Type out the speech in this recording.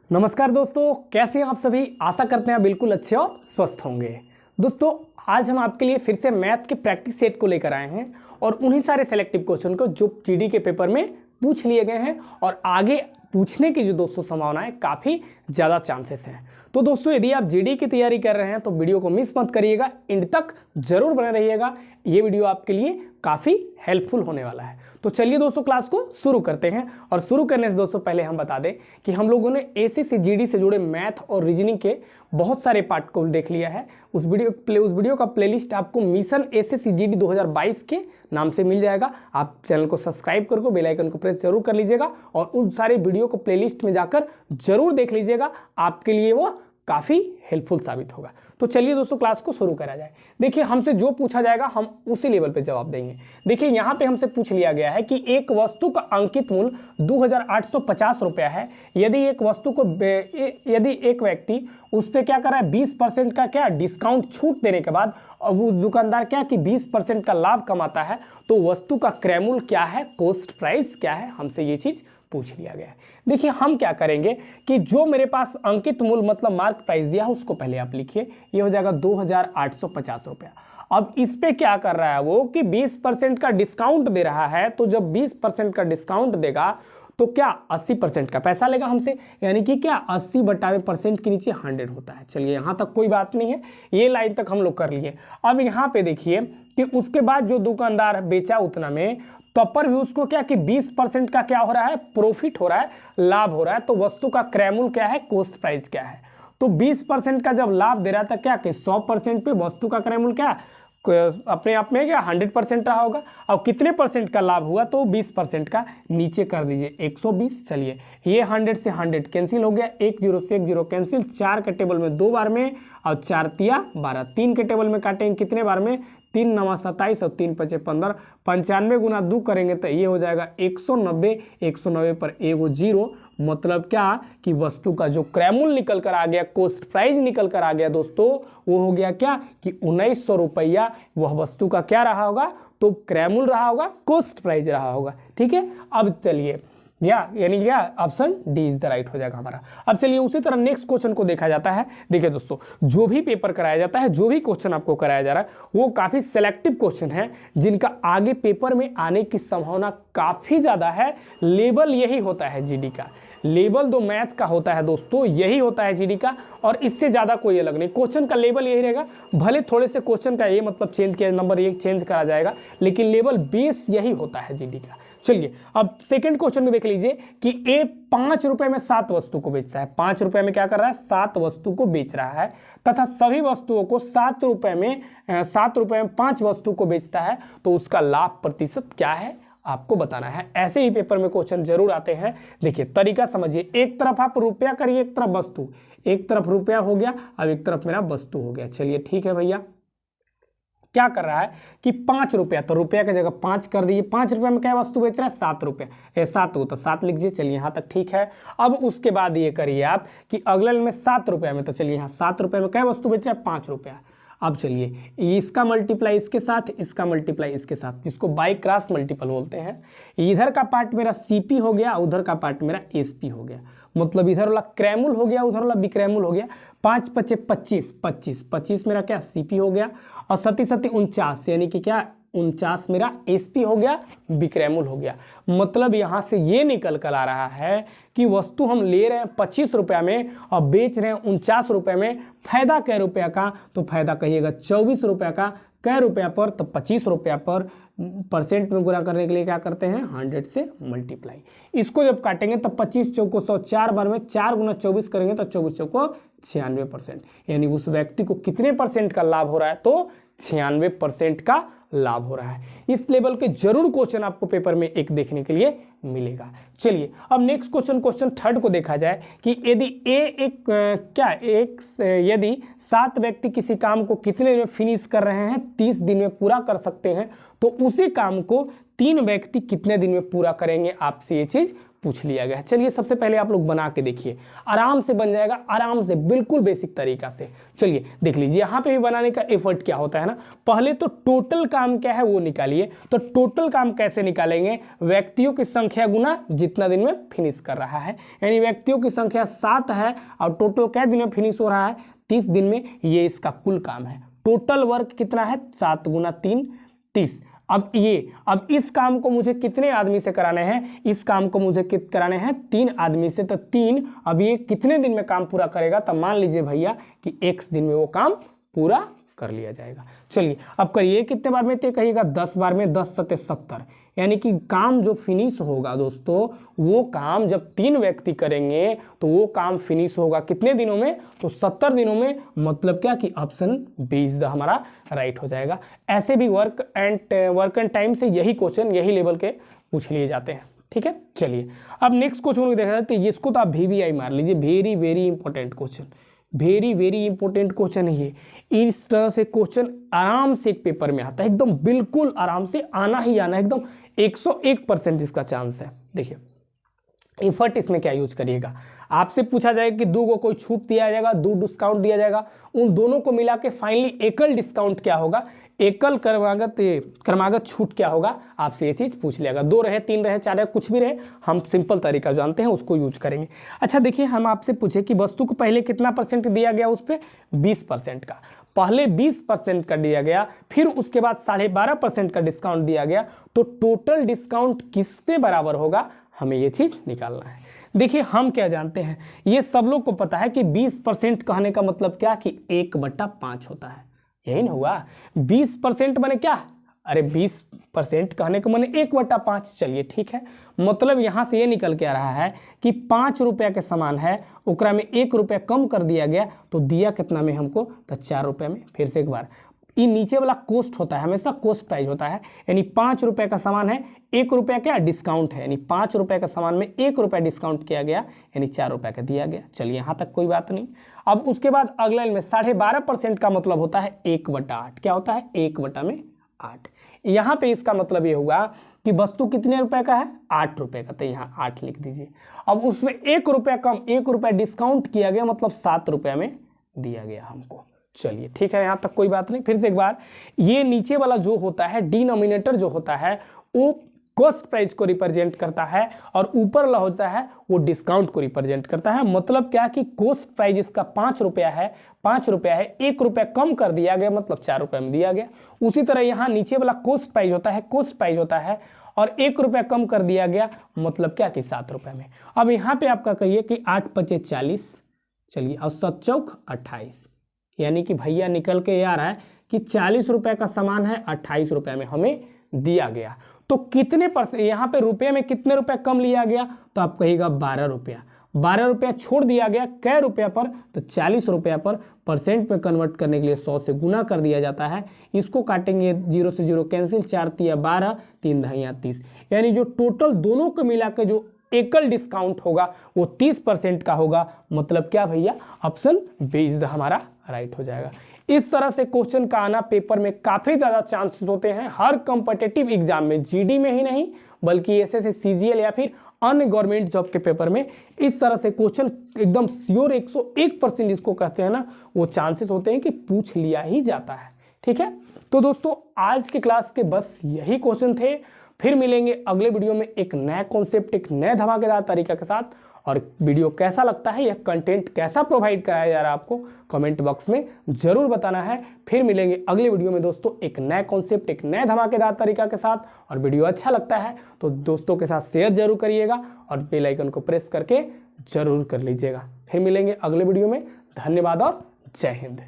नमस्कार दोस्तों, कैसे हैं आप सभी। आशा करते हैं बिल्कुल अच्छे और स्वस्थ होंगे। दोस्तों, आज हम आपके लिए फिर से मैथ के प्रैक्टिस सेट को लेकर आए हैं और उन्हीं सारे सेलेक्टिव क्वेश्चन को जो जीडी के पेपर में पूछ लिए गए हैं और आगे पूछने की जो दोस्तों संभावना है काफ़ी ज़्यादा चांसेस हैं। तो दोस्तों, यदि आप जीडी की तैयारी कर रहे हैं तो वीडियो को मिस मत करिएगा, एंड तक जरूर बने रहिएगा। ये वीडियो आपके लिए काफ़ी हेल्पफुल होने वाला है। तो चलिए दोस्तों, क्लास को शुरू करते हैं। और शुरू करने से दोस्तों पहले हम बता दें कि हम लोगों ने एसएससी जीडी से जुड़े मैथ और रीजनिंग के बहुत सारे पार्ट को देख लिया है। उस वीडियो का प्लेलिस्ट आपको मिशन एसएससी जीडी 2022 के नाम से मिल जाएगा। आप चैनल को सब्सक्राइब करके बेल आइकन को प्रेस जरूर कर लीजिएगा और उन सारे वीडियो को प्लेलिस्ट में जाकर जरूर देख लीजिएगा, आपके लिए वो काफ़ी हेल्पफुल साबित होगा। तो चलिए दोस्तों, क्लास को शुरू करा जाए। देखिए, हमसे जो पूछा जाएगा हम उसी लेवल पे जवाब देंगे। देखिए, यहाँ पे हमसे पूछ लिया गया है कि एक वस्तु का अंकित मूल्य 2850 रुपया है। यदि एक वस्तु को यदि एक व्यक्ति उस पर क्या कर रहा है 20% का क्या डिस्काउंट छूट देने के बाद और वो दुकानदार क्या कि 20% का लाभ कमाता है, तो वस्तु का क्रय मूल्य क्या है, कॉस्ट प्राइस क्या है, हमसे ये चीज़ पूछ लिया गया है। देखिए, हम क्या करेंगे कि जो मेरे पास अंकित मूल्य मतलब मार्क प्राइस दिया है उसको पहले आप लिखिए। ये हो जाएगा 2850 रुपया। अब इस पे क्या कर रहा है वो कि 20% का डिस्काउंट दे रहा है, तो जब 20% का डिस्काउंट देगा तो क्या 80% का पैसा लेगा हमसे, यानी कि क्या 80/% के नीचे 100 होता है। चलिए, यहाँ तक कोई बात नहीं है, ये लाइन तक हम लोग कर लिए। अब यहाँ पे देखिए कि उसके बाद जो दुकानदार बेचा उतना में, तब पर भी उसको क्या कि 20% का क्या हो रहा है, प्रॉफिट हो रहा है, लाभ हो रहा है। तो वस्तु का क्रय मूल्य क्या है, कॉस्ट प्राइस क्या है। तो 20% का जब लाभ दे रहा था क्या कि 100% पे वस्तु का क्रय मूल्य क्या अपने आप में क्या 100% रहा होगा। अब कितने परसेंट का लाभ हुआ, तो 20% का नीचे कर दीजिए 120। चलिए, ये 100 से 100 कैंसिल हो गया, 1 0 से 1 0 कैंसिल, 4 के टेबल में 2 बार में और 4 तिया 12, 3 के टेबल में काटेंगे कितने बार में, 3 9 27 और 3 5 15, 95 गुना 2 करेंगे तो ये हो जाएगा 190। 190 पर एगो 0, मतलब क्या कि वस्तु का जो क्रय मूल्य निकल कर आ गया, कॉस्ट प्राइस निकल कर आ गया दोस्तों, वो हो गया क्या कि 1900 रुपया। वह वस्तु का क्या रहा होगा, तो क्रय मूल्य रहा होगा, कॉस्ट प्राइस रहा होगा। ठीक है, अब चलिए यानी क्या option D is the right हो जाएगा हमारा। अब चलिए उसी तरह नेक्स्ट क्वेश्चन को देखा जाता है। देखिए दोस्तों, जो भी पेपर कराया जाता है, जो भी क्वेश्चन आपको कराया जा रहा है, वो काफ़ी सेलेक्टिव क्वेश्चन है जिनका आगे पेपर में आने की संभावना काफ़ी ज़्यादा है। लेवल यही होता है जीडी का, लेवल दो मैथ का होता है दोस्तों, यही होता है जीडी का, और इससे ज़्यादा कोई अलग नहीं। क्वेश्चन का लेवल यही रहेगा, भले थोड़े से क्वेश्चन का ये मतलब चेंज किया, नंबर 1 चेंज करा जाएगा, लेकिन लेवल बेस यही होता है जीडी का। चलिए, अब सेकंड क्वेश्चन को देख लीजिए कि ए 5 रुपए में 7 वस्तु को बेच रहा है। 5 रुपए में क्या कर रहा है, 7 वस्तु को बेच रहा है, तथा सभी वस्तुओं को 7 रुपए में 5 वस्तु को बेचता है, तो उसका लाभ प्रतिशत क्या है आपको बताना है। ऐसे ही पेपर में क्वेश्चन जरूर आते हैं। देखिए, तरीका समझिए, एक तरफ आप रुपया करिए, एक तरफ वस्तु, एक तरफ रुपया हो गया, अब एक तरफ मेरा वस्तु हो गया। चलिए ठीक है भैया, क्या कर रहा है कि 5 रुपया, तो रुपया की जगह 5 कर दीजिए। 5 रुपये में क्या वस्तु बेच रहा है, 7 रुपये, 7 हो तो 7 लिख दीजिए। चलिए, यहाँ तक ठीक है। अब उसके बाद ये करिए आप कि अगले में 7 रुपये में, तो चलिए यहाँ 7 रुपये में क्या वस्तु बेच रहा है, 5 रुपया। अब चलिए, इसका मल्टीप्लाई इसके साथ, इसका मल्टीप्लाई इसके साथ, जिसको बाई क्रॉस मल्टीपल बोलते हैं। इधर का पार्ट मेरा सीपी हो गया, उधर का पार्ट मेरा एसपी हो गया, मतलब इधर वाला क्रय मूल्य हो गया, उधर वाला विक्रय मूल्य हो गया। 5 5 25, 25 मेरा क्या सीपी हो गया, और 7 7 49, यानी कि क्या 49 मेरा एसपी हो गया, विक्रय मूल्य हो गया। मतलब यहाँ से ये निकल कर आ रहा है कि वस्तु हम ले रहे हैं 25 रुपया में और बेच रहे हैं 49 रुपये में। फायदा कै रुपया का, तो फायदा कहिएगा 24 रुपया का। कै रुपया पर, तो 25 रुपया पर। परसेंट में गुणा करने के लिए क्या करते हैं, 100 से मल्टीप्लाई। इसको जब काटेंगे तो 25 चौको 100, 4 बार में 4 गुना 24 करेंगे तो 24 चौको 96%, यानी उस व्यक्ति को कितने परसेंट का लाभ हो रहा है, तो 96% का लाभ हो रहा है। इस लेवल के जरूर क्वेश्चन आपको पेपर में एक देखने के लिए मिलेगा। चलिए, अब नेक्स्ट क्वेश्चन थर्ड को देखा जाए कि यदि 7 व्यक्ति किसी काम को कितने दिन में फिनिश कर रहे हैं, 30 दिन में पूरा कर सकते हैं, तो उसी काम को 3 व्यक्ति कितने दिन में पूरा करेंगे, आपसे ये चीज पूछ लिया गया है। चलिए सबसे पहले आप लोग बना के देखिए, आराम से बन जाएगा, आराम से, बिल्कुल बेसिक तरीका से। चलिए देख लीजिए, यहाँ पे भी बनाने का एफर्ट क्या होता है ना, पहले तो टोटल काम क्या है वो निकालिए। तो टोटल काम कैसे निकालेंगे, व्यक्तियों की संख्या गुना जितना दिन में फिनिश कर रहा है, यानी व्यक्तियों की संख्या 7 है और टोटल क्या दिन में फिनिश हो रहा है, 30 दिन में, ये इसका कुल काम है। टोटल वर्क कितना है, 7 गुना 3 30। अब इस काम को मुझे कितने आदमी से कराने हैं, इस काम को मुझे कराने हैं 3 आदमी से। तो 3, अब ये कितने दिन में काम पूरा करेगा, तब मान लीजिए भैया कि x दिन में वो काम पूरा कर लिया जाएगा। चलिए अब करिए, कितने बार में तय कहिएगा, 10 बार में, 10 सत्ते 70, यानी कि काम जो फिनिश होगा दोस्तों, वो काम जब 3 व्यक्ति करेंगे तो वो काम फिनिश होगा कितने दिनों में, तो 70 दिनों में। मतलब क्या कि ऑप्शन बी इज द हमारा राइट हो जाएगा। ऐसे भी वर्क एंड टाइम से यही क्वेश्चन, यही लेवल के पूछ लिए जाते हैं, ठीक है। चलिए अब नेक्स्ट क्वेश्चन देखा जाए, तो इसको तो आप VVI मार लीजिए, very very important question, very very important question है ये। इस तरह से क्वेश्चन आराम से एक पेपर में आता है, एकदम बिल्कुल आराम से आना ही आना, एकदम 101% इसका चांस है। देखिए एफर्ट इसमें क्या यूज करिएगा, आपसे पूछा जाएगा कि 2 को कोई छूट दिया जाएगा, 2 डिस्काउंट दिया जाएगा, उन दोनों को मिला के फाइनली एकल डिस्काउंट क्या होगा, एकल क्रमागत छूट क्या होगा, आपसे ये चीज पूछ लिया। 2 रहे, 3 रहे, 4 रहे, कुछ भी रहे, हम सिंपल तरीका जानते हैं उसको यूज करेंगे। अच्छा देखिए, हम आपसे पूछे कि वस्तु को पहले कितना % दिया गया, उस पर 20% का, पहले 20% का दिया गया, फिर उसके बाद 12.5% का डिस्काउंट दिया गया, तो टोटल डिस्काउंट किसके बराबर होगा, हमें ये चीज निकालना है। देखिए हम क्या जानते हैं, ये सब लोग को पता है कि 20% कहने का मतलब क्या कि 1/5 होता है, यही ना हुआ। 20% माने क्या, अरे 20% कहने का माने 1/5। चलिए ठीक है, मतलब यहाँ से ये निकल के आ रहा है कि 5 रुपया के समान है, उकरा में 1 रुपया कम कर दिया गया, तो दिया कितना में हमको, तो 4 रुपये में। फिर से एक बार, ये नीचे वाला कॉस्ट होता है, हमेशा कॉस्ट प्राइस होता है, यानी 5 रुपये का सामान है, 1 रुपया क्या डिस्काउंट है, यानी 5 रुपये का सामान में 1 रुपया डिस्काउंट किया गया, यानी 4 रुपये का दिया गया। चलिए यहाँ तक कोई बात नहीं। अब उसके बाद अगला में 12.5% का मतलब होता है 1/8। क्या होता है, 1/8। यहाँ पे इसका मतलब ये हुआ कि वस्तु कितने रुपए का है, 8 रुपये का, तो यहाँ 8 लिख दीजिए। अब उसमें 1 रुपया कम, 1 रुपया डिस्काउंट किया गया, मतलब 7 रुपये में दिया गया हमको। चलिए ठीक है, यहाँ तक कोई बात नहीं। फिर से एक बार, ये नीचे वाला जो होता है डिनोमिनेटर जो होता है वो कॉस्ट प्राइस को रिप्रेजेंट करता है, और ऊपर वाला होता है वो डिस्काउंट को रिप्रेजेंट करता है। मतलब क्या कि कॉस्ट प्राइस इसका 5 रुपया है, 5 रुपया है, 1 रुपया कम कर दिया गया, मतलब 4 रुपये में दिया गया। उसी तरह यहाँ नीचे वाला कॉस्ट प्राइस होता है, कॉस्ट प्राइस होता है, और 1 रुपया कम कर दिया गया, मतलब क्या कि 7 रुपये में। अब यहाँ पे आपका कहिए कि 8 पचे 40, चलिए, और 7 चौक 28, यानी कि भैया निकल के आ रहा है कि 40 रुपये का सामान है, 28 रुपये में हमें दिया गया। तो कितने % यहाँ पे रुपये में कितने रुपए कम लिया गया, तो आप कहिएगा 12 रुपया। 12 रुपया छोड़ दिया गया कै रुपया पर, तो 40 रुपया पर। परसेंट में कन्वर्ट करने के लिए 100 से गुना कर दिया जाता है। इसको काटेंगे, 0 से 0 कैंसिल, 4 तिया 12, 3 दहिया 30, यानी जो टोटल दोनों को मिला के जो एकल डिस्काउंट होगा वो 30% का होगा। मतलब क्या भैया, ऑप्शन बी इज द हमारा राइट हो जाएगा। इस तरह से क्वेश्चन का आना पेपर में काफी ज्यादा चांसेस होते हैं हर कॉम्पिटिटिव एग्जाम में, जीडी में ही नहीं बल्कि एसएससी, सीजीएल या फिर अन्य गवर्नमेंट जॉब के पेपर में। इस तरह से क्वेश्चन एकदम श्योर 101% इसको कहते हैं ना, वो चांसेस होते हैं कि पूछ लिया ही जाता है। ठीक है, तो दोस्तों आज की क्लास के बस यही क्वेश्चन थे। फिर मिलेंगे अगले वीडियो में एक नया कॉन्सेप्ट, एक नए धमाकेदार तरीका के साथ। और वीडियो कैसा लगता है, यह कंटेंट कैसा प्रोवाइड कराया जा रहा है आपको, कमेंट बॉक्स में जरूर बताना है। फिर मिलेंगे अगले वीडियो में दोस्तों एक नया कॉन्सेप्ट, एक नए धमाकेदार तरीका के साथ। और वीडियो अच्छा लगता है तो दोस्तों के साथ शेयर जरूर करिएगा और बेल आइकन को प्रेस करके जरूर कर लीजिएगा। फिर मिलेंगे अगले वीडियो में। धन्यवाद और जय हिंद।